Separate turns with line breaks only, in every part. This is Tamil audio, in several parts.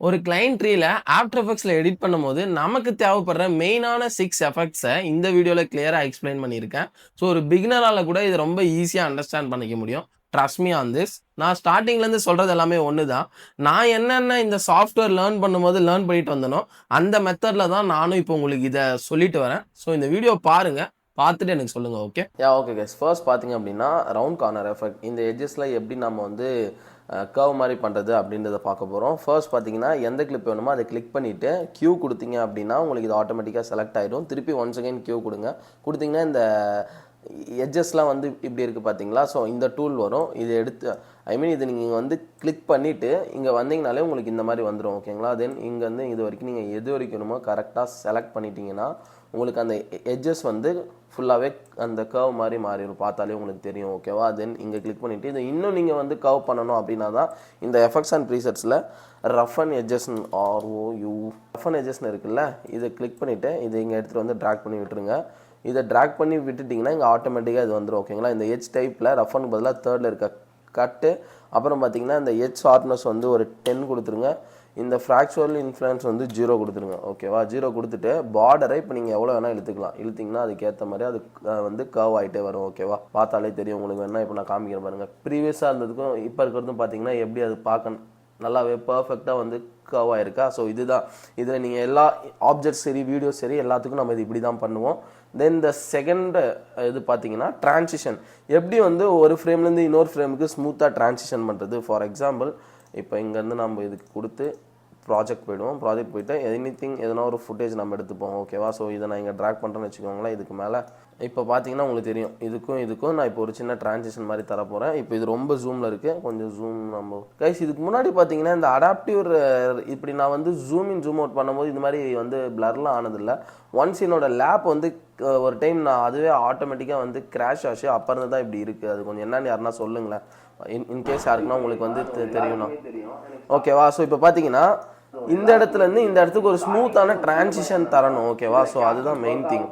ஒரு கிளையண்ட் ட்ரீல ஆஃப்டர் எஃபெக்ட்ஸ்ல எடிட் பண்ணும்போது நமக்கு தேவைப்படுற மெயினான 6 எஃபெக்ட்ஸை இந்த வீடியோல கிளியரா எக்ஸ்பிளைன் பண்ணியிருக்கேன். ஸோ ஒரு பிகினரால கூட இது ரொம்ப ஈஸியா அண்டர்ஸ்டாண்ட் பண்ணிக்க முடியும். Trust me on this. நான் ஸ்டார்டிங்ல இருந்து சொல்றது எல்லாமே ஒன்று தான். நான் என்னென்ன இந்த சாஃப்ட்வேர் லேர்ன் பண்ணும்போது லேர்ன் பண்ணிட்டு வந்தனோ அந்த மெத்தட்ல தான் நானும் இப்போ உங்களுக்கு இதை சொல்லிட்டு வரேன். ஸோ இந்த வீடியோ பாருங்க, பார்த்துட்டு எனக்கு சொல்லுங்க. Okay okay guys. ஃபர்ஸ்ட் பார்த்தீங்க அப்படின்னா ரவுண்ட் கார்னர் எஃபெக்ட். இந்த எட்ஜஸ்ல எப்படி நம்ம வந்து கர்வ் மாதிரி பண்ணுறது அப்படின்றத பார்க்க போகிறோம். ஃபர்ஸ்ட் பார்த்தீங்கன்னா எந்த கிளிப் வேணுமோ அதை கிளிக் பண்ணிவிட்டு கியூ கொடுத்தீங்க அப்படின்னா உங்களுக்கு இது ஆட்டோமேட்டிக்காக செலக்ட் ஆகிடும். திருப்பி ஒன்ஸ் அகைன் கியூ கொடுத்தீங்கன்னா இந்த எட்ஜஸ்லாம் வந்து இப்படி இருக்குது பார்த்தீங்களா. ஸோ இந்த டூல் வரும். இது எடுத்து இது நீங்கள் வந்து கிளிக் பண்ணிவிட்டு இங்கே வந்தீங்கனாலே உங்களுக்கு இந்த மாதிரி வந்துடும். ஓகேங்களா. தென் இங்கே வந்து இது வரைக்கும் நீங்கள் எது வரைக்கணுமோ கரெக்டாக செலக்ட் பண்ணிட்டீங்கன்னா உங்களுக்கு அந்த எட்ஜஸ் வந்து ஃபுல்லாகவே அந்த கர்வ் மாதிரி மாறிடும். பார்த்தாலே உங்களுக்கு தெரியும். ஓகேவா. தென் இங்கே கிளிக் பண்ணிவிட்டு இதை இன்னும் நீங்கள் வந்து கர்வ் பண்ணணும் அப்படின்னா தான் இந்த எஃபெக்ட்ஸ் அண்ட் ப்ரீசெட்ஸில் ரஃப் அண்ட் எட்ஜஸ்ன்னு ரஃப் அண்ட் எட்ஜஸ்ன்னு இருக்குல்ல, இதை கிளிக் பண்ணிவிட்டு இதை இங்கே எடுத்துகிட்டு வந்து ட்ராக் பண்ணி விட்டுருங்க. இதை ட்ராக் பண்ணி விட்டுட்டிங்கன்னா இங்கே ஆட்டோமேட்டிக்காக இது வந்துடும். ஓகேங்களா. இந்த எட்ஜ் டைப்பில் ரஃப் அண்ட் பதிலாக தேர்டில் இருக்க கட்டு, அப்புறம் பார்த்தீங்கன்னா இந்த எட்ஜ் ஷார்ப்னஸ் வந்து ஒரு 10 கொடுத்துருங்க. இந்த ஃப்ராக்சுவல் இன்ஃப்ளூயன்ஸ் வந்து 0 கொடுத்துருங்க. ஓகேவா. 0 கொடுத்துட்டு பார்டரை இப்போ நீங்கள் எவ்வளோ வேணால் இழுத்திங்கன்னா அதுக்கேற்ற மாதிரி அது வந்து கர்வ் ஆகிட்டே வரும். ஓகேவா. பார்த்தாலே தெரியும் உங்களுக்கு. வேணால் இப்போ நான் காமிக்கிறேன் பாருங்கள். ப்ரீவியஸாக இருந்ததுக்கும் இப்போ இருக்கிறதும் பார்த்தீங்கன்னா எப்படி அது பார்க்க நல்லாவே பர்ஃபெக்டாக வந்து கர்வ் ஆகிருக்கா. ஸோ இதுதான். இதில் நீங்கள் எல்லா ஆப்ஜெக்ட்ஸ் சரி வீடியோஸ் சரி எல்லாத்துக்கும் நம்ம இது இப்படி தான் பண்ணுவோம். தென் இந்த செகண்ட் இது பார்த்தீங்கன்னா டிரான்சிஷன். எப்படி வந்து ஒரு ஃப்ரேம்லேருந்து இன்னொரு ஃப்ரேமுக்கு ஸ்மூத்தாக டிரான்சிஷன் பண்ணுறது. ஃபார் எக்ஸாம்பிள் இப்போ இங்கேருந்து நம்ம இதுக்கு கொடுத்து ப்ராஜெக்ட் போயிட்டு எதனா ஒரு ஃபுட்டேஜ் நம்ம எடுத்துப்போம். ஓகேவா. ஸோ இதை நான் இங்கே ட்ராக் பண்ணுறேன்னு வச்சுக்கோங்களேன். இதுக்கு மேலே இப்போ பார்த்தீங்கன்னா உங்களுக்கு தெரியும் இதுக்கும் நான் இப்போ ஒரு சின்ன டிரான்சிஷன் மாதிரி தர போகிறேன். இப்போ இது ரொம்ப ஜூமில் இருக்குது. கொஞ்சம் ஜூம் நம்ம கைஸ். இதுக்கு முன்னாடி பார்த்தீங்கன்னா இந்த அடாப்டிவ் இப்படி நான் வந்து ஜூம் இன் ஜூம் அவுட் பண்ணும்போது இந்த மாதிரி வந்து பிளர்லாம் ஆனதில்லை. ஒன்ஸ் என்னோட லேப் வந்து ஒரு டைம் நான் அதுவே ஆட்டோமேட்டிக்காக வந்து கிராஷ் ஆச்சு. அப்போ இருந்து தான் இப்படி இருக்குது. அது கொஞ்சம் என்னன்னு யாருன்னா சொல்லுங்களேன். இன்கேஸ் யாருக்குன்னா உங்களுக்கு வந்து தெரியும்னா. ஓகேவா. ஸோ இப்போ பார்த்தீங்கன்னா இந்த இடத்துலேருந்து இந்த இடத்துக்கு ஒரு ஸ்மூத்தான டிரான்சிஷன் தரணும். ஓகேவா. ஸோ அதுதான் மெயின் திங்.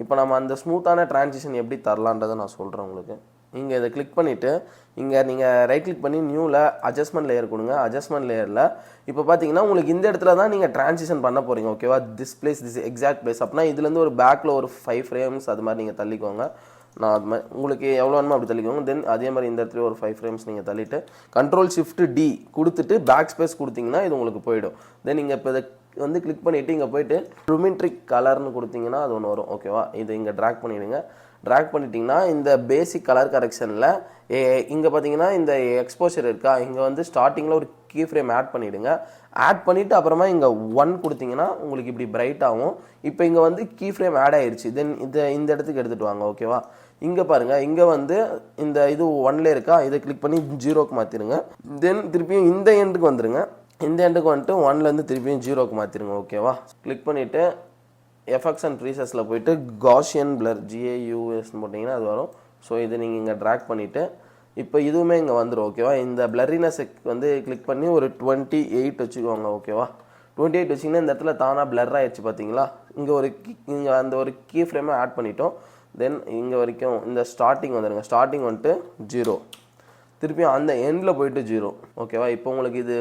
இப்போ நம்ம அந்த ஸ்மூத்தான டிரான்சிஷன் எப்படி தரலான்றதை நான் சொல்கிறேன் உங்களுக்கு. இங்கே இதை கிளிக் பண்ணிவிட்டு இங்கே நீங்கள் ரைட் கிளிக் பண்ணி நியூவில் அட்ஜஸ்ட்மெண்ட் லேயர் கொடுங்க. அட்ஜஸ்ட்மெண்ட் லேயரில் இப்போ பார்த்தீங்கன்னா உங்களுக்கு இந்த இடத்துல தான் நீங்கள் டிரான்சிஷன் பண்ண போகிறீங்க. ஓகேவா. This exact place. அப்படின்னா இதுலேருந்து ஒரு பேக்கில் ஒரு 5 ஃப்ரேம்ஸ் அது மாதிரி நீங்கள் தள்ளிக்கோங்க. நான் அது மாதிரி உங்களுக்கு எவ்வளோ வேணுமோ அப்படி தள்ளிக்கோங்க. தென் அதே மாதிரி இந்த இடத்துல ஒரு 5 ஃப்ரேம்ஸ் நீங்கள் தள்ளிட்டு Ctrl+Shift+D கொடுத்துட்டு பேக் ஸ்பேஸ் கொடுத்தீங்கன்னா இது உங்களுக்கு போயிடும். தென் நீங்கள் இப்போ இதை வந்து கிளிக் பண்ணிவிட்டு இங்கே போயிட்டு ட்ரிமெட்ரிக் கலர்னு கொடுத்தீங்கன்னா அது ஒன்று வரும். ஓகேவா. இது இங்கே ட்ராக் பண்ணிவிடுங்க. ட்ராக் பண்ணிட்டீங்கன்னா இந்த பேசிக் கலர் கரெக்ஷனில் இங்கே பார்த்தீங்கன்னா இந்த எக்ஸ்போஷர் இருக்கா, இங்கே வந்து ஸ்டார்டிங்கில் ஒரு கீ ஃப்ரேம் ஆட் பண்ணிவிடுங்க. ஆட் பண்ணிவிட்டு அப்புறமா இங்கே 1 கொடுத்தீங்கன்னா உங்களுக்கு இப்படி பிரைட் ஆகும். இப்போ இங்கே வந்து கீ ஃப்ரேம் ஆட் ஆயிடுச்சு. தென் இந்த இடத்துக்கு எடுத்துகிட்டு வாங்க. ஓகேவா. இங்கே பாருங்கள். இங்கே வந்து இந்த இது 1லே இருக்கா, இதை கிளிக் பண்ணி 0க்கு மாற்றிடுங்க. தென் திருப்பியும் இந்த எண்டுக்கு வந்துடுங்க. இந்த எண்டுக்கு வந்துட்டு 1லேருந்து திருப்பியும் 0க்கு மாற்றிடுங்க. ஓகேவா. கிளிக் பண்ணிவிட்டு எஃபெக்ட்ஸ் அண்ட் ப்ரீசஸில் போயிட்டு காஷியன் பிளர் GAUSன்னு போட்டிங்கன்னா அது வரும். ஸோ இதை நீங்கள் இங்கே ட்ராக் பண்ணிவிட்டு இப்போ இதுவுமே இங்கே வந்துடும். ஓகேவா. இந்த பிளரினஸ் வந்து கிளிக் பண்ணி ஒரு 28 வச்சுக்கோங்க. ஓகேவா. 28 வச்சிங்கன்னா இந்த இடத்துல தானாக பிளர் ஆகிடுச்சு பார்த்தீங்களா. இங்கே அந்த ஒரு கீ ஃப்ரேமை ஆட் பண்ணிட்டோம். தென் இங்கே வரைக்கும் இந்த ஸ்டார்டிங் வந்துடுங்க. ஸ்டார்டிங் வந்துட்டு 0, திருப்பியும் அந்த எண்டில் போயிட்டு 0. ஓகேவா. இப்போ உங்களுக்கு இது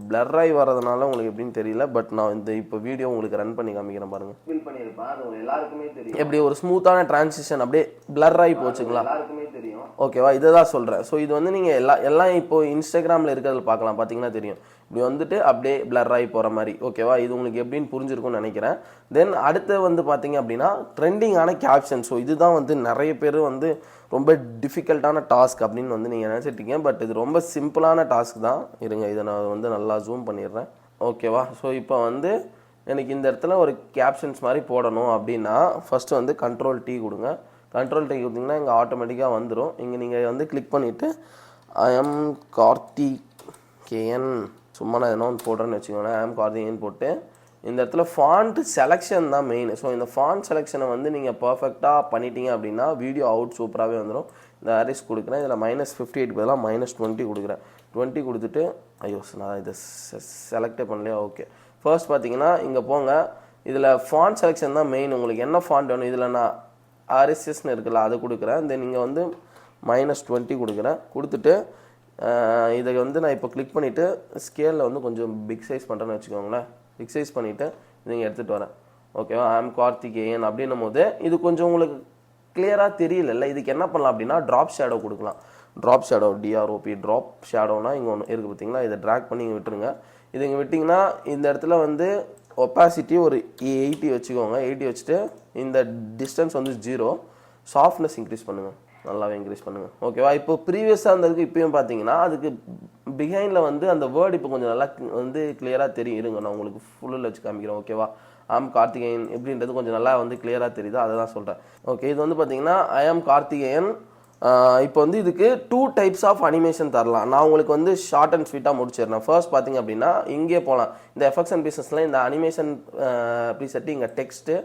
பிளர் ஆகி வரதுனால உங்களுக்கு எப்படின்னு தெரியல. பட் நான் இந்த இப்போ வீடியோ உங்களுக்கு ரன் பண்ணி காமிக்கிறேன் பாருங்கள். ஃபீல் பண்ணியிருப்பேன். அது எல்லாருக்குமே தெரியும். எப்படி ஒரு ஸ்மூத்தான டிரான்சிஷன் அப்படியே பிளர் ஆகி போச்சுங்களா. எல்லாருக்குமே தெரியும். ஓகேவா. இதை தான் சொல்கிறேன். ஸோ இது வந்து நீங்கள் எல்லாம் இப்போ இன்ஸ்டாகிராமில் இருக்கிறத பார்க்கலாம். பார்த்தீங்கன்னா தெரியும். இப்படி வந்துட்டு அப்படியே பிளர் ஆகி போகிற மாதிரி. ஓகேவா. இது உங்களுக்கு எப்படின்னு புரிஞ்சிருக்கும்னு நினைக்கிறேன். தென் அடுத்து வந்து பார்த்தீங்க அப்படின்னா ட்ரெண்டிங்கான கேப்ஷன். ஸோ இதுதான் வந்து நிறைய பேர் வந்து ரொம்ப டிஃபிகல்ட்டான டாஸ்க் அப்படின்னு வந்து நீங்கள் நினச்சிட்ருக்கீங்க. பட் இது ரொம்ப சிம்பிளான டாஸ்க் தான். இருங்க, இதை நான் வந்து நல்லா ஜூம் பண்ணிடுறேன். ஓகேவா. ஸோ இப்போ வந்து எனக்கு இந்த இடத்துல ஒரு கேப்ஷன்ஸ் மாதிரி போடணும் அப்படின்னா ஃபஸ்ட்டு வந்து Ctrl+T கொடுங்க. Ctrl+T கொடுத்தீங்கன்னா இங்கே ஆட்டோமேட்டிக்காக வந்துடும். இங்கே நீங்கள் வந்து கிளிக் பண்ணிவிட்டு I am கார்த்திகேயன் சும்மா நான் எதனா ஒன்று போடுறேன்னு வச்சுக்கோங்களேன். I am கார்த்திகேயன் போட்டு இந்த இடத்துல ஃபாண்ட் செலெக்ஷன் தான் மெயின். ஸோ இந்த ஃபாண்ட் செலெக்ஷனை வந்து நீங்கள் பர்ஃபெக்டாக பண்ணிட்டீங்க அப்படின்னா வீடியோ அவுட் சூப்பராகவே வந்துடும். இந்த ஆரிஸ் கொடுக்குறேன். இதில் -58 பதிலாக -20 கொடுக்குறேன். 20 கொடுத்துட்டு நான் இதை செலக்டே பண்ணலையா. ஓகே. ஃபர்ஸ்ட் பார்த்தீங்கன்னா இங்கே போங்க. இதில் ஃபாண்ட் செலெக்ஷன் தான் மெயின். உங்களுக்கு என்ன ஃபாண்ட் வேணும். இதில் நான் RSSன்னு இருக்குல்ல அதை கொடுக்குறேன். தென் இங்கே வந்து -20 கொடுக்குறேன். கொடுத்துட்டு
இதை வந்து நான் இப்போ கிளிக் பண்ணிவிட்டு ஸ்கேலில் வந்து கொஞ்சம் பிக் சைஸ் பண்ணுறேன்னு வச்சுக்கோங்களேன். பிக் சைஸ் பண்ணிவிட்டு இதை எடுத்துகிட்டு வரேன். ஓகேவா, ஐம் கார்த்திகேயன் அப்படின்னும் போது இது கொஞ்சம் உங்களுக்கு கிளியராக தெரியல. இதுக்கு என்ன பண்ணலாம் அப்படின்னா ட்ராப் ஷேடோ கொடுக்கலாம். ட்ராப் ஷேடோ டிஆர்ஓபி ட்ராப் ஷேடோனா இங்கே ஒன்று இருக்குது பார்த்தீங்களா, இதை ட்ராக் பண்ணி இங்கே விட்டுருங்க. இது இங்கே விட்டிங்கன்னா இந்த இடத்துல வந்து ஒப்பாசிட்டி ஒரு 80 வச்சுக்கோங்க. 80 வச்சுட்டு இந்த டிஸ்டன்ஸ் வந்து 0, சாஃப்ட்னஸ் இன்க்ரீஸ் பண்ணுங்கள், நல்லாவே இன்க்ரீஸ் பண்ணுங்கள். ஓகேவா, இப்போ ப்ரீவியஸாக இருந்ததுக்கு இப்போயும் பார்த்தீங்கன்னா அதுக்கு பிஹைண்டில் வந்து அந்த வேர்டு இப்போ கொஞ்சம் நல்லா வந்து கிளியராக தெரியும். இருங்க நான் உங்களுக்கு ஃபுல்லில் வச்சு காமிக்கிறேன். ஓகேவா, ஐம் கார்த்திகேயன் எப்படின்றது கொஞ்சம் நல்லா வந்து கிளியராக தெரியுது, அதை தான் சொல்கிறேன். ஓகே, இது வந்து பார்த்தீங்கன்னா ஐ ஆம் கார்த்திகேயன். இப்போ வந்து இதுக்கு 2 டைப்ஸ் ஆஃப் அனிமேஷன் தரலாம். நான் உங்களுக்கு வந்து ஷார்ட் அண்ட் ஸ்வீட்டாக முடிச்சிடுறேன். ஃபர்ஸ்ட் பார்த்தீங்க அப்படின்னா இங்கே போகலாம். இந்த எஃபெக்ட்ஸ் அண்ட் பீசஸில் இந்த அனிமேஷன் ப்ரீசெட்டு இங்கே டெக்ஸ்ட்டு.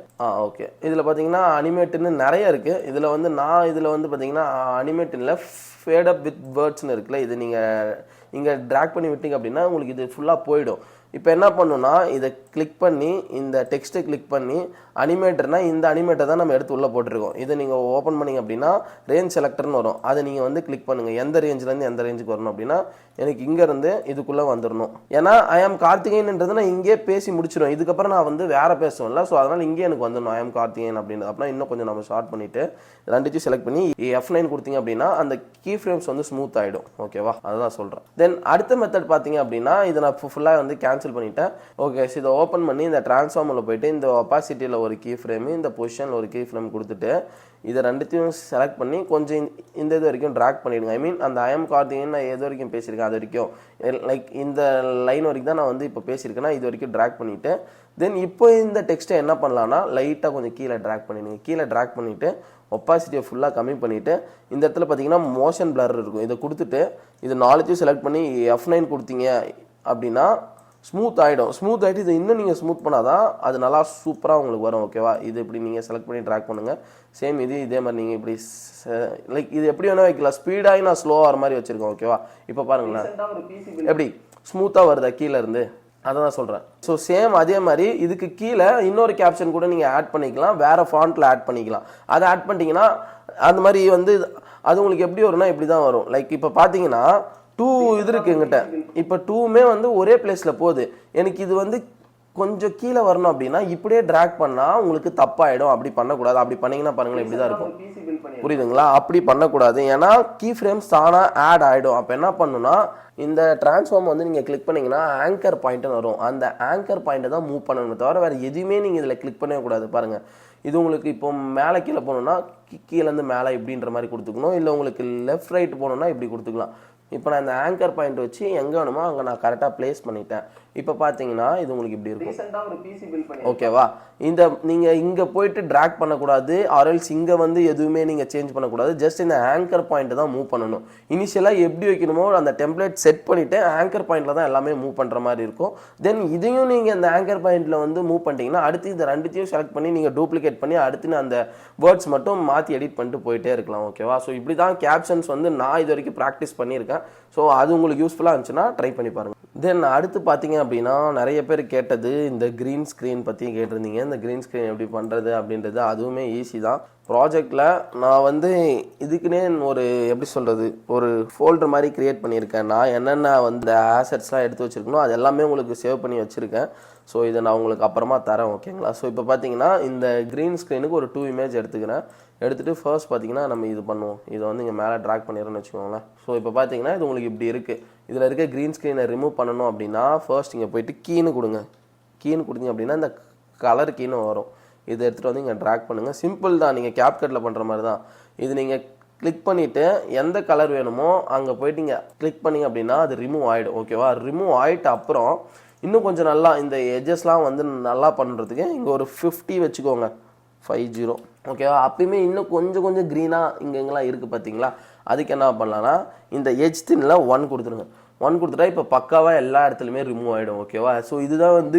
ஓகே, இதில் பார்த்தீங்கன்னா அனிமேட்டுன்னு நிறைய இருக்குது. இதில் வந்து நான் இதில் வந்து பார்த்தீங்கன்னா அனிமேட்டில் ஃபேட் அப் வித் வேர்ட்ஸ்னு இருக்குல்ல, இது நீங்கள் இங்கே ட்ராக் பண்ணி விட்டீங்க அப்படின்னா உங்களுக்கு இது ஃபுல்லாக போயிடும். இப்போ என்ன பண்ணுன்னா இதை கிளிக் பண்ணி இந்த டெக்ஸ்ட்டை கிளிக் பண்ணி அனிமேட்டர்னா இந்த அனிமேட்டர் தான் நம்ம எடுத்து உள்ளே போட்டிருக்கோம். இதை நீங்கள் ஓப்பன் பண்ணிங்க அப்படின்னா ரேஞ்ச் செலக்டர்னு வரும். அதை நீங்கள் வந்து கிளிக் பண்ணுங்கள். எந்த ரேஞ்சிலேருந்து எந்த ரேஞ்சுக்கு வரணும் அப்படின்னா எனக்கு இங்கேருந்து இதுக்குள்ளே வந்துடணும். ஏன்னா ஐ ஆம் கார்த்திகேயன்ன்றது நான் இங்கே பேசி முடிச்சிடும். இதுக்கப்புறம் நான் வந்து வேறு பேசுவேன்ல, ஸோ அதனால் இங்கே எனக்கு வந்துடணும் ஐ ஆம் கார்த்திகேயன் அப்படின்றது. அப்படின்னா இன்னும் கொஞ்சம் நம்ம ஷார்ட் பண்ணிவிட்டு ரெண்டுத்தையும் செலக்ட் பண்ணி F9 கொடுத்தீங்க அப்படின்னா அந்த கீ ஃப்ரேம்ஸ் வந்து ஸ்மூத் ஆகிடும். ஓகேவா, அதுதான் சொல்கிறேன். தென் அடுத்த மெத்தட் பார்த்தீங்க அப்படின்னா இதை நான் ஃபுல்லாக வந்து கேன்சல் பண்ணிட்டேன். ஓகே, ஸோ இதை ஓப்பன் பண்ணி இந்த டிரான்ஸ்ஃபார்மில் போயிட்டு இந்த ஒப்பாசிட்டியில் ஒரு கீ ஃப்ரேமு, இந்த பொசிஷனில் ஒரு கீ ஃப்ரேம் கொடுத்துட்டு இதை ரெண்டுத்தையும் செலக்ட் பண்ணி கொஞ்சம் இந்த இது வரைக்கும் ட்ராக் பண்ணிவிடுங்க. ஐ மீன் அந்த ஐஎம் கார்த்திகேயன் நான் எது வரைக்கும் பேசியிருக்கேன் அது வரைக்கும், லைக் இந்த லைன் வரைக்கும் தான் நான் வந்து இப்போ பேசியிருக்கேன்னா இது வரைக்கும் ட்ராக் பண்ணிவிட்டு தென் இப்போ இந்த டெக்ஸ்ட்டை என்ன பண்ணலான்னா லைட்டாக கொஞ்சம் கீழே ட்ராக் பண்ணிடுங்க. கீழே ட்ராக் பண்ணிவிட்டு ஒப்பாசிட்டியை ஃபுல்லாக கம்மி பண்ணிவிட்டு இந்த இடத்துல பார்த்தீங்கன்னா மோஷன் பிளர் இருக்கும். இதை கொடுத்துட்டு இது 4த்தையும் செலக்ட் பண்ணி F9 கொடுத்தீங்க அப்படின்னா ஸ்மூத் ஆகிடும். ஸ்மூத் ஆகிட்டு இதை இன்னும் நீங்கள் ஸ்மூத் பண்ணால் தான் அது நல்லா சூப்பராக உங்களுக்கு வரும். ஓகேவா, இது இப்படி நீங்கள் செலக்ட் பண்ணி ட்ராக் பண்ணுங்கள். சேம் இதே மாதிரி நீங்கள் இப்படி லைக் இது எப்படி வேணால் வைக்கலாம். ஸ்பீடாகி நான் ஸ்லோவாக வர மாதிரி வச்சுருக்கேன். ஓகேவா, இப்போ பாருங்களேன் எப்படி ஸ்மூத்தாக வருதா கீழே இருந்து, அதை தான் சொல்கிறேன். ஸோ சேம் அதே மாதிரி இதுக்கு கீழே இன்னொரு கேப்ஷன் கூட நீங்கள் ஆட் பண்ணிக்கலாம், வேறு ஃபாண்ட்டில் ஆட் பண்ணிக்கலாம். அதை ஆட் பண்ணிட்டீங்கன்னா அந்த மாதிரி வந்து அது உங்களுக்கு எப்படி வரும்னா இப்படி தான் வரும். லைக் இப்போ பார்த்தீங்கன்னா 2 இது இருக்குது எங்கிட்ட. இப்போ 2மே வந்து ஒரே பிளேஸில் போகுது. எனக்கு இது வந்து கொஞ்சம் கீழே வரணும் அப்படின்னா இப்படியே ட்ராக் பண்ணால் உங்களுக்கு தப்பாயிடும். அப்படி பண்ணக்கூடாது. அப்படி பண்ணிங்கன்னா பாருங்களேன் இப்படி தான் இருக்கும். புரியுதுங்களா, அப்படி பண்ணக்கூடாது. ஏன்னா கீ ஃப்ரேம்ஸ் தானாக ஆட் ஆகிடும். அப்போ என்ன பண்ணுன்னா இந்த டிரான்ஸ்ஃபார்ம் வந்து நீங்கள் கிளிக் பண்ணிங்கன்னா ஆங்கர் பாயிண்ட்டுன்னு வரும். அந்த ஆங்கர் பாயிண்ட்டை தான் மூவ் பண்ணணும், தவிர வேறு எதுவுமே நீங்கள் இதில் கிளிக் பண்ணவே கூடாது. பாருங்கள், இது உங்களுக்கு இப்போ மேலே கீழே போகணுன்னா கீழேருந்து மேலே இப்படின்ற மாதிரி கொடுத்துக்கணும். இல்லை உங்களுக்கு லெஃப்ட் ரைட் போகணுன்னா இப்படி கொடுத்துக்கலாம். இப்போ நான் இந்த ஆங்கர் பாயிண்ட் வச்சு எங்கே வேணுமோ அங்கே நான் கரெக்டாக பிளேஸ் பண்ணிட்டேன். இப்போ பார்த்தீங்கன்னா இது உங்களுக்கு இப்படி இருக்கும். ஓகேவா, இந்த நீங்கள் இங்கே போயிட்டு ட்ராக் பண்ணக்கூடாது, ஆர்எல்ஸ் இங்கே வந்து எதுவுமே நீங்கள் சேஞ்ச் பண்ணக்கூடாது. ஜஸ்ட் இந்த ஆங்கர் பாயிண்ட்டை தான் மூவ் பண்ணணும். இனிஷியலாக எப்படி வைக்கணுமோ அந்த டெம்ப்ளேட் செட் பண்ணிவிட்டு ஆங்கர் பாயிண்டில் தான் எல்லாமே மூவ் பண்ணுற மாதிரி இருக்கும். தென் இதையும் நீங்கள் இந்த ஆங்கர் பாயிண்டில் வந்து மூவ் பண்ணிட்டீங்கன்னா அடுத்து இந்த ரெண்டுத்தையும் செலக்ட் பண்ணி நீங்கள் டூப்ளிகேட் பண்ணி அடுத்து அந்த வேர்ட்ஸ் மட்டும் மாற்றி எடிட் பண்ணிட்டு போயிட்டே இருக்கலாம். ஓகேவா, ஸோ இப்படி தான் கேப்ஷன்ஸ் வந்து நான் இது வரைக்கும் ப்ராக்டிஸ் பண்ணியிருக்கேன். ஸோ அது உங்களுக்கு யூஸ்ஃபுல்லாக இருந்துச்சுன்னா ட்ரை பண்ணி பாருங்கள். தென் அடுத்து பார்த்தீங்க அப்படின்னா நிறைய பேர் கேட்டது இந்த க்ரீன் ஸ்க்ரீன் பற்றி கேட்டிருந்தீங்க. இந்த க்ரீன் ஸ்க்ரீன் எப்படி பண்ணுறது அப்படின்றது அதுவுமே ஈஸி தான். ப்ராஜெக்டில் நான் வந்து இதுக்குன்னே ஒரு எப்படி சொல்கிறது ஒரு ஃபோல்டர் மாதிரி க்ரியேட் பண்ணியிருக்கேன். நான் என்னென்ன வந்து ஆசெட்ஸ்லாம் எடுத்து வச்சுருக்கணும் அது எல்லாமே உங்களுக்கு சேவ் பண்ணி வச்சுருக்கேன். ஸோ இதை நான் உங்களுக்கு அப்புறமா தரேன். ஓகேங்களா, ஸோ இப்போ பார்த்தீங்கன்னா இந்த க்ரீன் ஸ்க்ரீனுக்கு ஒரு 2 இமேஜ் எடுத்துக்கிறேன். எடுத்துகிட்டு ஃபர்ஸ்ட் பார்த்தீங்கன்னா நம்ம இது பண்ணுவோம். இதை வந்து இங்கே மேலே ட்ராக் பண்ணிடுறோன்னு வச்சுக்கோங்களேன். ஸோ இப்போ பார்த்தீங்கன்னா இது உங்களுக்கு இப்படி இருக்குது. இதில் இருக்க க்ரீன் ஸ்க்ரீனை ரிமூவ் பண்ணணும் அப்படின்னா ஃபர்ஸ்ட் இங்கே போயிட்டு கீன்னு கொடுங்க. கீன்னு கொடுத்தீங்க அப்படின்னா இந்த கலர் கீன்னு வரும். இதை எடுத்துகிட்டு வந்து இங்கே ட்ராக் பண்ணுங்கள். சிம்பிள் தான், நீங்கள் கேப்கட்டில் பண்ணுற மாதிரி தான். இது நீங்கள் கிளிக் பண்ணிவிட்டு எந்த கலர் வேணுமோ அங்கே போயிட்டு இங்கே கிளிக் பண்ணிங்க அப்படின்னா அது ரிமூவ் ஆகிடும். ஓகேவா, ரிமூவ் ஆகிட்டு அப்புறம் இன்னும் கொஞ்சம் நல்லா இந்த எட்ஜஸ்லாம் வந்து நல்லா பண்ணுறதுக்கு இங்கே ஒரு 50 வச்சுக்கோங்க, 50. ஓகேவா, அப்பயுமே இன்னும் கொஞ்சம் க்ரீனாக இங்கெங்கெல்லாம் இருக்குது பார்த்தீங்களா, அதுக்கு என்ன பண்ணலான்னா இந்த எட்ஜ் தின்னில் 1 கொடுத்துருங்க. 1 கொடுத்துட்டா இப்போ பக்காவாக எல்லா இடத்துலையுமே ரிமூவ் ஆகிடும். ஓகேவா, ஸோ இதுதான் வந்து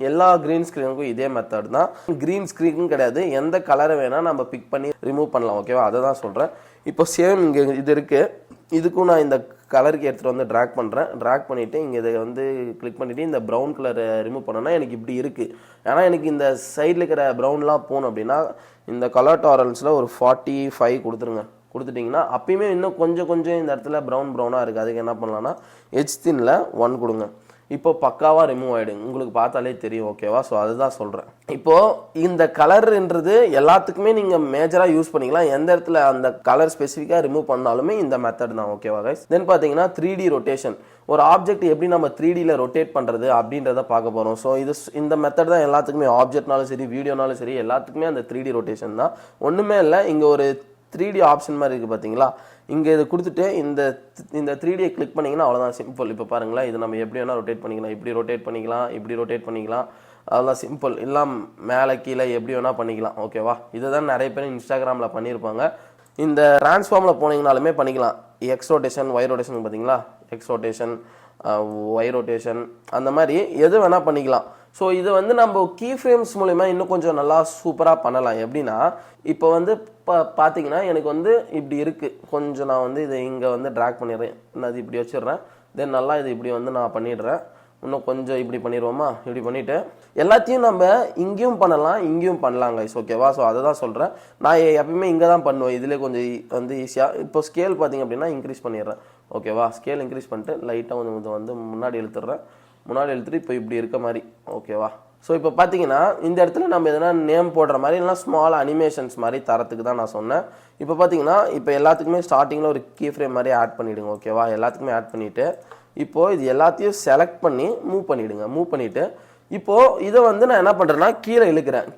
எல்லா க்ரீன் ஸ்க்ரீனுக்கும் இதே மெத்தட் தான். க்ரீன் ஸ்க்ரீனுக்கும் கிடையாது, எந்த கலரை வேணால் நம்ம பிக் பண்ணி ரிமூவ் பண்ணலாம். ஓகேவா, அதை தான் சொல்கிறேன். இப்போ சேம் இங்கே இது இருக்குது, இதுக்கும் நான் இந்த கலருக்கு எடுத்துகிட்டு வந்து ட்ராக் பண்ணுறேன். ட்ராக் பண்ணிவிட்டு இங்கே இதை வந்து கிளிக் பண்ணிவிட்டு இந்த ப்ரௌன் கலரை ரிமூவ் பண்ணோன்னா எனக்கு இப்படி இருக்குது. ஏன்னா எனக்கு இந்த சைடில் இருக்கிற ப்ரௌன்லாம் போகணும் அப்படின்னா இந்த கலர் டாலரன்ஸில் ஒரு 45 கொடுத்துருங்க. கொடுத்துட்டிங்கன்னா அப்பயுமே இன்னும் கொஞ்சம் இந்த இடத்துல ப்ரௌனாக இருக்குது. அதுக்கு என்ன பண்ணலாம்னா எட்ஜ் தின்னில் 1 கொடுங்க. இப்போ பக்காவாக ரிமூவ் ஆகிடுங்க, உங்களுக்கு பார்த்தாலே தெரியும். ஓகேவா? ஸோ அதுதான் சொல்கிறேன். இப்போது இந்த கலர்ன்றது எல்லாத்துக்குமே நீங்கள் மேஜராக யூஸ் பண்ணிக்கலாம். எந்த இடத்துல அந்த கலர் ஸ்பெசிஃபிக்காக ரிமூவ் பண்ணாலுமே இந்த மெத்தட் தான். ஓகேவா கைஸ்? தென் பார்த்தீங்கன்னா 3D ரொட்டேஷன். ஒரு ஆப்ஜெக்ட் எப்படி நம்ம 3Dயில் ரொட்டேட் பண்ணுறது அப்படின்றத பார்க்க போகிறோம். ஸோ இந்த மெத்தட் தான் எல்லாத்துக்குமே, ஆப்ஜெக்ட்னாலும் சரி வீடியோனாலும் சரி எல்லாத்துக்குமே அந்த 3D ரொட்டேஷன் தான். ஒன்றுமே இல்லை, இங்கே ஒரு 3D ஆப்ஷன் மாதிரி இருக்குது பார்த்தீங்களா? இங்கே இது கொடுத்துட்டு இந்த 3Dயை கிளிக் பண்ணிங்கன்னா அவ்வளோதான், சிம்பிள். இப்போ பாருங்களேன், இது நம்ம எப்படி வேணால் ரொட்டேட் பண்ணிக்கலாம். இப்படி ரொட்டேட் பண்ணிக்கலாம், இப்படி ரொட்டேட் பண்ணிக்கலாம். அதெல்லாம் சிம்பிள். எல்லாம் மேலே கீழே எப்படி வேணால் பண்ணிக்கலாம். ஓகேவா? இதை தான் நிறைய பேர் இன்ஸ்டாகிராமில் பண்ணியிருப்பாங்க. இந்த ட்ரான்ஸ்ஃபார்மில் போனீங்கனாலுமே பண்ணிக்கலாம். எக்ஸ் ரொட்டேஷன், ஒய் ரொட்டேஷன் பார்த்தீங்களா? எக்ஸ் ரொட்டேஷன், ஒய் ரொட்டேஷன், அந்த மாதிரி எது வேணால் பண்ணிக்கலாம். ஸோ இது வந்து நம்ம கீ ஃப்ரேம்ஸ் மூலிமா இன்னும் கொஞ்சம் நல்லா சூப்பராக பண்ணலாம். எப்படின்னா இப்போ வந்து பார்த்தீங்கன்னா எனக்கு வந்து இப்படி இருக்குது, கொஞ்சம் நான் வந்து இதை இங்கே வந்து ட்ராக் பண்ணிடுறேன், நான் இது இப்படி வச்சிடுறேன். தென் நல்லா இது இப்படி வந்து நான் பண்ணிடுறேன். இன்னும் கொஞ்சம் இப்படி பண்ணிடுவோமா? இப்படி பண்ணிவிட்டு எல்லாத்தையும் நம்ம இங்கேயும் பண்ணலாம், இங்கேயும் பண்ணலாம் கைஸ். ஓகேவா? ஸோ அதை தான் சொல்கிறேன். நான் எப்பயுமே இங்கே தான் பண்ணுவேன், இதிலே கொஞ்சம் வந்து ஈஸியாக. இப்போ ஸ்கேல் பார்த்திங்க அப்படின்னா இன்க்ரீஸ் பண்ணிடுறேன். ஓகேவா? ஸ்கேல் இன்க்ரீஸ் பண்ணிட்டு லைட்டாக கொஞ்சம் வந்து முன்னாடி இழுத்துடுறேன். முன்னாடி எழுத்துட்டு இப்போ இப்படி இருக்க மாதிரி. ஓகேவா? ஸோ இப்போ பார்த்தீங்கன்னா இந்த இடத்துல நம்ம எதனா நேம் போடுற மாதிரி இல்லைனா ஸ்மால் அனிமேஷன்ஸ் மாதிரி தரத்துக்கு தான் நான் சொன்னேன். இப்போ பார்த்தீங்கன்னா இப்போ எல்லாத்துக்குமே ஸ்டார்டிங்கில் ஒரு கீ ஃப்ரேம் மாதிரி ஆட் பண்ணிவிடுங்க. ஓகேவா? எல்லாத்துக்குமே ஆட் பண்ணிவிட்டு இப்போது இது எல்லாத்தையும் செலக்ட் பண்ணி மூவ் பண்ணிவிடுங்க. மூவ் பண்ணிவிட்டு இப்போது இதை வந்து நான் என்ன பண்ணுறேன்னா கீழே இழுக்கிறேன்.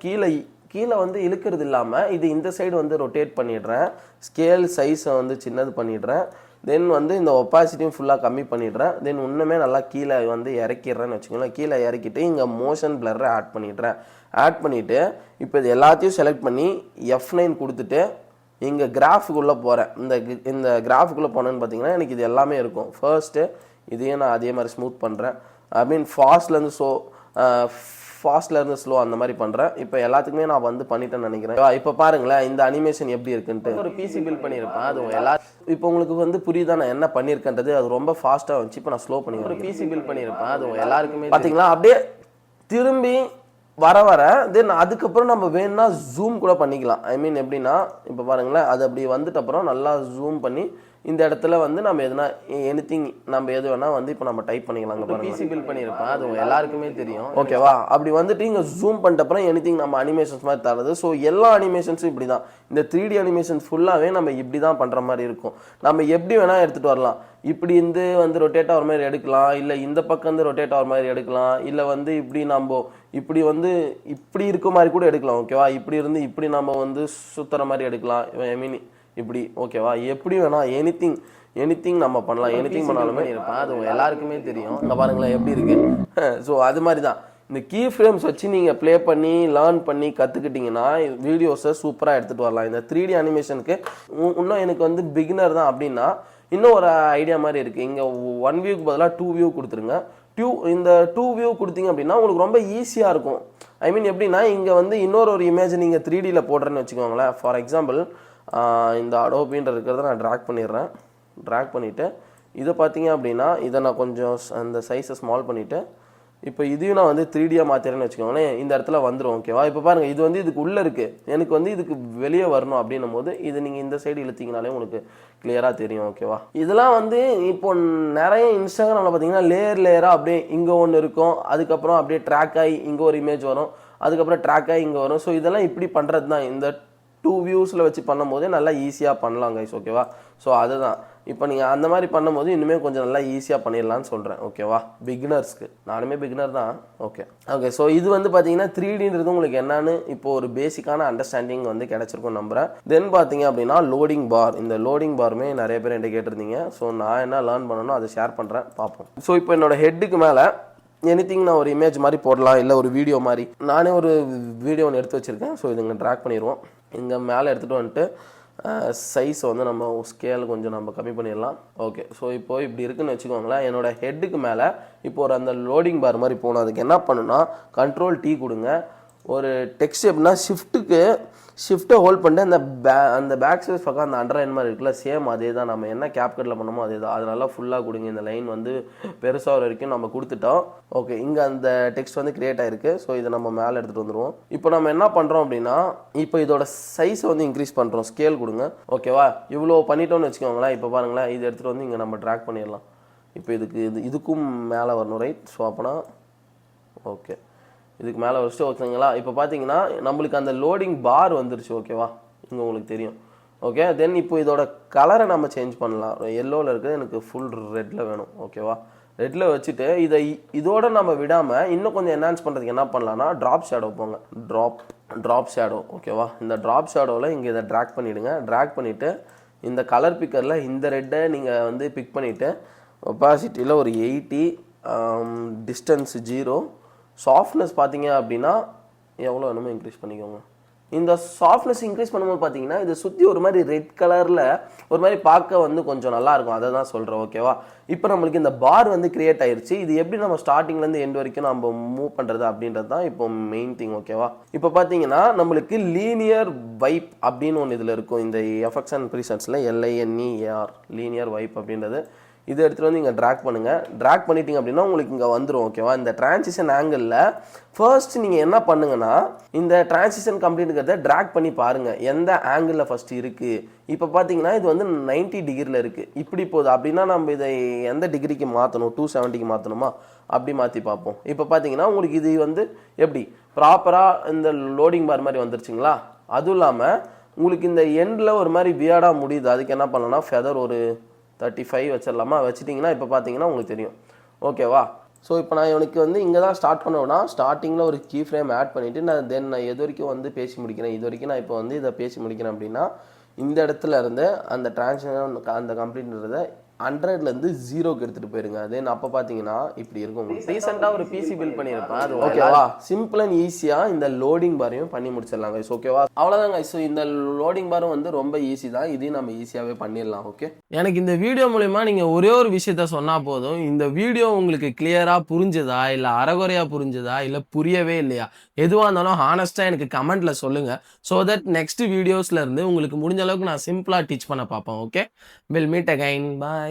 கீழே வந்து இழுக்கிறது இல்லாமல் இது இந்த சைடு வந்து ரொட்டேட் பண்ணிடுறேன். ஸ்கேல் சைஸை வந்து சின்னது பண்ணிடுறேன். தென் வந்து இந்த ஒப்பாசிட்டியும் ஃபுல்லாக கம்மி பண்ணிடுறேன். தென் இன்னுமே நல்லா கீழே வந்து இறக்கிடுறேன்னு வச்சுக்கோங்களேன். கீழே இறக்கிட்டு இங்கே மோஷன் பிளரை ஆட் பண்ணிடுறேன். ஆட் பண்ணிவிட்டு இப்போ இது எல்லாத்தையும் செலக்ட் பண்ணி F9 கொடுத்துட்டு இங்கே கிராஃபுக்குள்ளே போகிறேன். இந்த கிராஃபுக்குள்ளே போனேன்னு பார்த்தீங்கன்னா எனக்கு இது எல்லாமே இருக்கும். ஃபர்ஸ்ட்டு இதையும் நான் அதே மாதிரி ஸ்மூத் பண்ணுறேன். ஐ மீன் ஃபாஸ்ட்லேருந்து ஸ்லோ அந்த மாதிரி பண்ணுறேன். இப்போ எல்லாத்துக்குமே நான் வந்து பண்ணிட்டேன்னு நினைக்கிறேன். இப்போ பாருங்களேன் இந்த அனிமேஷன் எப்படி இருக்குன்ட்டு. ஒரு பிசி பில்ட் பண்ணியிருப்பேன். அது இப்போ உங்களுக்கு வந்து புரியுதா நான் என்ன பண்ணியிருக்கேன்றது? அது ரொம்ப ஃபாஸ்ட்டாக வந்துச்சு. இப்போ நான் ஸ்லோ பண்ணிக்கிறேன். ஒரு பிசி பில்ட் பண்ணியிருப்பேன். அது எல்லாருக்குமே பார்த்தீங்களா அப்படியே திரும்பி வர தென் அதுக்கப்புறம் நம்ம வேணும்னா ஜூம் கூட பண்ணிக்கலாம். ஐ மீன் எப்படின்னா இப்போ பாருங்களேன், அது அப்படி வந்துட்டு அப்புறம் நல்லா ஜூம் பண்ணி இந்த இடத்துல வந்து நம்ம எதுனா எனிதிங் நம்ம எது வேணா வந்து இப்போ நம்ம டைப் பண்ணிக்கலாம். அங்கே பிசி பில்ட் பண்ணியிருப்பேன். அது எல்லாருக்குமே தெரியும். ஓகேவா? அப்படி வந்துட்டு இங்கே ஜூம் பண்ணிட்ட அப்புறம் எனிதிங் நம்ம அனிமேஷன்ஸ் மாதிரி தரது. ஸோ எல்லா அனிமேஷன்ஸும் இப்படி தான். இந்த 3D அனிமேஷன்ஸ் ஃபுல்லாகவே நம்ம இப்படி தான் பண்ணுற மாதிரி இருக்கும். நம்ம எப்படி வேணால் எடுத்துகிட்டு வரலாம். இப்படி வந்து ரொட்டேட் ஆகிற மாதிரி எடுக்கலாம், இல்லை இந்த பக்கம் வந்து ரொட்டேட் ஆகிற மாதிரி எடுக்கலாம், இல்லை வந்து இப்படி நம்ம இப்படி வந்து இப்படி இருக்க மாதிரி கூட எடுக்கலாம். ஓகேவா? இப்படி இருந்து இப்படி நம்ம வந்து சுற்றுற மாதிரி எடுக்கலாம். ஐ மீன் இப்படி. ஓகேவா? எப்படி வேணா எனிதிங் நம்ம பண்ணலாம். எனிதிங் பண்ணாலுமே இருப்பேன். அது எல்லாருக்குமே தெரியும். இங்கே பாருங்களேன் எப்படி இருக்கு. ஸோ அது மாதிரி தான் இந்த கீ ஃப்ரேம்ஸ் வச்சு நீங்கள் ப்ளே பண்ணி லேர்ன் பண்ணி கற்றுக்கிட்டிங்கன்னா வீடியோஸை சூப்பராக எடுத்துகிட்டு வரலாம். இந்த 3D அனிமேஷனுக்கு இன்னும் எனக்கு வந்து பிகினர் தான் அப்படின்னா இன்னும் ஒரு ஐடியா மாதிரி இருக்குது. இங்கே 1 வியூக்கு பதிலாக 2 வியூ கொடுத்துருங்க. இந்த 2 வியூ கொடுத்தீங்க அப்படின்னா உங்களுக்கு ரொம்ப ஈஸியாக இருக்கும். ஐ மீன் எப்படின்னா இங்கே வந்து இன்னொரு இமேஜ் நீங்கள் 3Dயில் போடுறேன்னு வச்சுக்கோங்களேன். ஃபார் எக்ஸாம்பிள் இந்த அடோபின்ற இருக்கிறத நான் ட்ராக் பண்ணிடுறேன். ட்ராக் பண்ணிவிட்டு இதை பார்த்தீங்க அப்படின்னா இதை நான் கொஞ்சம் அந்த சைஸை ஸ்மால் பண்ணிவிட்டு இப்போ இதையும் நான் வந்து 3Dயாக மாற்றிறேன்னு வச்சுக்கோங்களேன். இந்த இடத்துல வந்துடும். ஓகேவா? இப்போ பாருங்கள் இது வந்து இதுக்கு உள்ளே இருக்குது. எனக்கு வந்து இதுக்கு வெளியே வரணும் அப்படின்னும் போது இது நீங்கள் இந்த சைடு இழுத்தீங்கனாலே உங்களுக்கு கிளியராக தெரியும். ஓகேவா? இதெல்லாம் வந்து இப்போ நிறைய இன்ஸ்டாகிராமில் பார்த்தீங்கன்னா லேயராக அப்படியே இங்கே ஒன்று இருக்கும், அதுக்கப்புறம் அப்படியே ட்ராக் ஆகி இங்கே ஒரு இமேஜ் வரும், அதுக்கப்புறம் ட்ராக் ஆகி இங்கே வரும். ஸோ இதெல்லாம் இப்படி பண்ணுறது தான். இந்த 2 வியூஸில் வச்சு பண்ணும் போதே நல்லா ஈஸியாக பண்ணலாம் கைஸ். ஓகேவா? ஸோ அதுதான் இப்போ நீங்கள் அந்த மாதிரி பண்ணும்போது இன்னுமே கொஞ்சம் நல்லா ஈஸியாக பண்ணிடலான்னு சொல்கிறேன். ஓகேவா? பிகினர்ஸ்க்கு. நானுமே பிகினர் தான். ஓகே. ஸோ இது வந்து பார்த்தீங்கன்னா 3Dன்றது உங்களுக்கு என்னன்னு இப்போ ஒரு பேசிக்கான அண்டர்ஸ்டாண்டிங் வந்து கிடச்சிருக்கும் நம்புகிறேன். தென் பார்த்தீங்க அப்படின்னா லோடிங் பார். இந்த லோடிங் பாருமே நிறைய பேர் என்கிட்ட கேட்டிருந்தீங்க. ஸோ நான் என்ன லேர்ன் பண்ணணும் அதை ஷேர் பண்ணுறேன், பார்ப்போம். ஸோ இப்போ என்னோட ஹெட்டுக்கு மேலே எனிதிங் நான் ஒரு இமேஜ் மாதிரி போடலாம், இல்லை ஒரு வீடியோ மாதிரி. நானே ஒரு வீடியோ ஒன்று எடுத்து வச்சுருக்கேன். ஸோ இதுங்க ட்ராக் பண்ணிடுவோம். இங்கே மேலே எடுத்துகிட்டு வந்துட்டு சைஸை வந்து நம்ம ஸ்கேல் கொஞ்சம் நம்ம கம்மி பண்ணிடலாம். ஓகே. ஸோ இப்போது இப்படி இருக்குன்னு வச்சுக்கோங்களேன். என்னோட ஹெட்டுக்கு மேலே இப்போ ஒரு அந்த லோடிங் பார் மாதிரி போகணும். அதுக்கு என்ன பண்ணுன்னா Ctrl+T கொடுங்க. ஒரு டெக்ஸ்ட் எப்படின்னா ஷிஃப்ட்டை ஹோல்ட் பண்ணிட்டு அந்த பேக் ஸ்பேஸ் பக்கம் அந்த அண்டர்லைன் மாதிரி இருக்குல்ல, சேம் அதே தான். நம்ம என்ன கேப்கட்டில் பண்ணமோ அதே தான். அது நல்லா ஃபுல்லாக கொடுங்க. இந்த லைன் வந்து பெருசாக வரைக்கும் நம்ம கொடுத்துட்டோம். ஓகே, இங்கே அந்த டெக்ஸ்ட் வந்து கிரியேட் ஆயிருக்கு. ஸோ இதை நம்ம மேலே எடுத்துகிட்டு வந்துடுவோம். இப்போ நம்ம என்ன பண்ணுறோம் அப்படின்னா, இப்போ இதோட சைஸை வந்து இன்க்ரீஸ் பண்ணுறோம். ஸ்கேல் கொடுங்க. ஓகேவா, இவ்வளோ பண்ணிட்டோம்னு வச்சுக்கோங்களேன். இப்போ பாருங்களேன், இதை எடுத்துகிட்டு வந்து இங்கே நம்ம ட்ராக் பண்ணிடலாம். இப்போ இதுக்கும் மேலே வரணும், ரைட்? ஸோ அப்போனா ஓகே, இதுக்கு மேலே வச்சுட்டு ஓகேங்களா. இப்போ பார்த்தீங்கன்னா நம்மளுக்கு அந்த லோடிங் பார் வந்துருச்சு. ஓகேவா, இங்கே உங்களுக்கு தெரியும். ஓகே, தென் இப்போ இதோட கலரை நம்ம சேஞ்ச் பண்ணலாம். எல்லோவில் இருக்குது, எனக்கு ஃபுல் ரெட்டில் வேணும். ஓகேவா, ரெட்டில் வச்சுட்டு இதோட நம்ம விடாமல் இன்னும் கொஞ்சம் என்ஹான்ஸ் பண்ணுறதுக்கு என்ன பண்ணலாம்னா, ட்ராப் ஷேடோ போங்க. Drop shadow. ஓகேவா, இந்த ட்ராப் ஷேடோவில் இங்கே இதை ட்ராக் பண்ணிவிடுங்க. ட்ராக் பண்ணிவிட்டு இந்த கலர் பிக்கரில் இந்த ரெட்டை நீங்கள் வந்து பிக் பண்ணிவிட்டு ஒப்பாசிட்டியில் ஒரு 80, டிஸ்டன்ஸ் 0, சாஃப்ட்னஸ் பார்த்தீங்க அப்படின்னா எவ்வளோ வேணுமோ இன்க்ரீஸ் பண்ணிக்கோங்க. இந்த சாஃப்ட்னஸ் இன்க்ரீஸ் பண்ணும்போது பார்த்தீங்கன்னா இதை சுற்றி ஒரு மாதிரி ரெட் கலரில் ஒரு மாதிரி பார்க்க வந்து கொஞ்சம் நல்லாயிருக்கும். அதை தான் சொல்கிறேன். ஓகேவா, இப்போ நம்மளுக்கு இந்த பார் வந்து கிரியேட் ஆயிடுச்சு. இது எப்படி நம்ம ஸ்டார்டிங்லேருந்து எண்ட் வரைக்கும் நம்ம மூவ் பண்ணுறது அப்படின்றது தான் இப்போ மெயின் திங். ஓகேவா, இப்போ பார்த்தீங்கன்னா நம்மளுக்கு லீனியர் வைப் அப்படின்னு ஒன்று இதில் இருக்கும். இந்த எஃபெக்ட்ஸ் அண்ட் ப்ரீசெட்ஸில் LINEAR லீனியர் வைப் அப்படின்றது. இதை எடுத்துகிட்டு வந்து இங்கே ட்ராக் பண்ணுங்கள். ட்ராக் பண்ணிட்டீங்க அப்படின்னா உங்களுக்கு இங்கே வந்துடும். ஓகேவா, இந்த டிரான்சிஷன் ஆங்கிளில் ஃபர்ஸ்ட் நீங்கள் என்ன பண்ணுங்கன்னா, இந்த டிரான்சிஷன் கம்ப்ளீட்டுங்கிறத ட்ராக் பண்ணி பாருங்கள் எந்த ஆங்கிளில் ஃபஸ்ட்டு இருக்குது. இப்போ பார்த்தீங்கன்னா இது வந்து 90 டிகிரியில் இருக்குது. இப்படி போகுது அப்படின்னா நம்ம இதை எந்த டிகிரிக்கு மாற்றணும்? 270க்கு மாற்றணுமா? அப்படி மாற்றி பார்ப்போம். இப்போ பார்த்தீங்கன்னா உங்களுக்கு இது வந்து எப்படி ப்ராப்பராக இந்த லோடிங் பார் மாதிரி வந்துருச்சுங்களா? அதுவும் இல்லாமல் உங்களுக்கு இந்த எண்டில் ஒரு மாதிரி வியர்டாக முடியுது. அதுக்கு என்ன பண்ணலாம்னா, ஃபெதர் ஒரு 35 வச்சிடலாமா? வச்சுட்டிங்கன்னா இப்போ பார்த்தீங்கன்னா உங்களுக்கு தெரியும். ஓகேவா, ஸோ இப்போ நான் இவனுக்கு வந்து இங்கே தான் ஸ்டார்ட் பண்ணுவேன்னா, ஸ்டார்டிங்கில் ஒரு கீ ஃப்ரேம் ஆட் பண்ணிவிட்டு நான் எது வரைக்கும் வந்து பேசி முடிக்கிறேன், இது வரைக்கும் நான் இப்போ வந்து இதை பேசி முடிக்கிறேன் அப்படின்னா, இந்த இடத்துல இருந்து அந்த டிரான்சிஷன் அந்த கம்ப்ளீட்ன்றதை 100லேருந்து 0க்கு எடுத்துகிட்டு போயிருங்க. தென் அப்போ பார்த்தீங்கன்னா இப்படி இருக்கும். ரீசெண்டாக ஒரு பிசி பில்ட் பண்ணியிருப்பேன். அது ஓகேவா, சிம்பிள் அண்ட் ஈஸியாக இந்த லோடிங் பாரையும் பண்ணி முடிச்சிடலாம் கைஸ். ஓகேவா, அவ்வளோதான் கைஸ். ஸோ இந்த லோடிங் பாரும் வந்து ரொம்ப ஈஸி தான். இதையும் நம்ம ஈஸியாகவே பண்ணிடலாம். ஓகே,
எனக்கு இந்த வீடியோ மூலமா நீங்கள் ஒரே ஒரு விஷயத்த சொன்னால் போதும். இந்த வீடியோ உங்களுக்கு கிளியராக புரிஞ்சுதா, இல்லை அறகுறையாக புரிஞ்சுதா, இல்லை புரியவே இல்லையா, எதுவாக இருந்தாலும் ஹானஸ்ட்டாக எனக்கு கமெண்ட்டில் சொல்லுங்கள். ஸோ தட் நெக்ஸ்ட் வீடியோஸ்லேருந்து உங்களுக்கு முடிஞ்ச அளவுக்கு நான் சிம்பிளாக டீச் பண்ண பார்ப்பேன். Okay, will meet again. Bye.